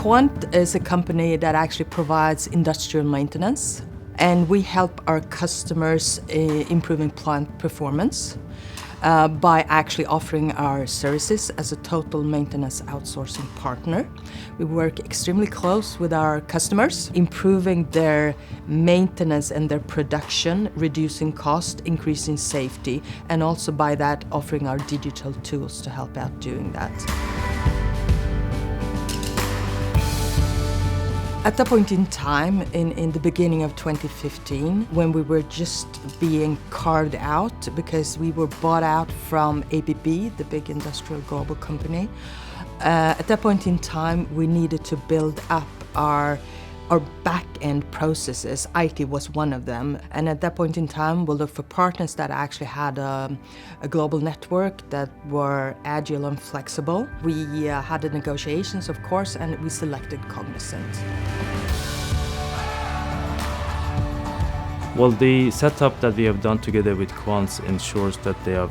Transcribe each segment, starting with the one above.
Quant is a company that actually provides industrial maintenance, and we help our customers improving plant performance by actually offering our services as a total maintenance outsourcing partner. We work extremely close with our customers, improving their maintenance and their production, reducing cost, increasing safety, and also by that offering our digital tools to help out doing that. At that point in time, in the beginning of 2015, when we were just being carved out because we were bought out from ABB, the big industrial global company, at that point in time, we needed to build up our back-end processes. IT was one of them, and at that point in time, we'll look for partners that actually had a global network that were agile and flexible. We had the negotiations, of course, and we selected Cognizant. Well, the setup that we have done together with Quant ensures that they are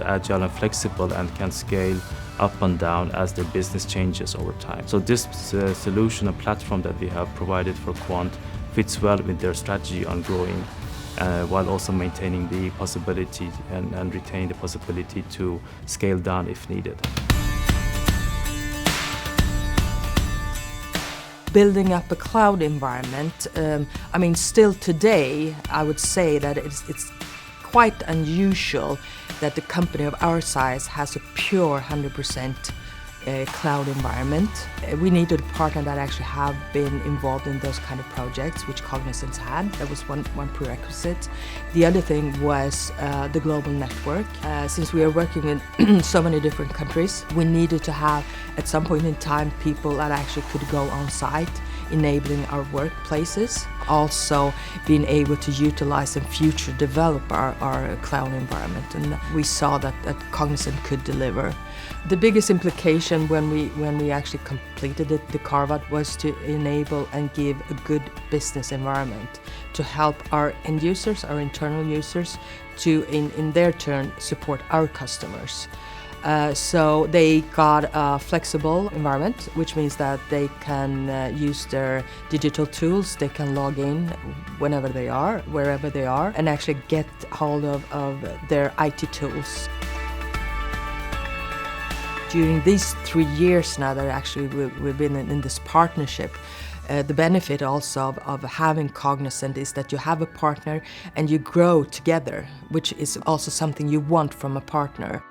agile and flexible and can scale up and down as their business changes over time. So this solution and platform that we have provided for Quant fits well with their strategy on growing while also maintaining the possibility and retaining the possibility to scale down if needed. Building up a cloud environment, still today, I would say that it's quite unusual that the company of our size has a pure 100% cloud environment. We needed a partner that actually have been involved in those kind of projects, which Cognizant had. That was one prerequisite. The other thing was the global network. Since we are working in so many different countries, we needed to have, at some point in time, people that actually could go on site, enabling our workplaces. Also being able to utilize and future develop our cloud environment, and we saw that Cognizant could deliver. The biggest implication when we actually completed it, the carve-out, was to enable and give a good business environment to help our end users, our internal users, to in their turn support our customers. So they got a flexible environment, which means that they can use their digital tools, they can log in whenever they are, wherever they are, and actually get hold of their IT tools. During these 3 years now that actually we've been in this partnership, the benefit also of having Cognizant is that you have a partner and you grow together, which is also something you want from a partner.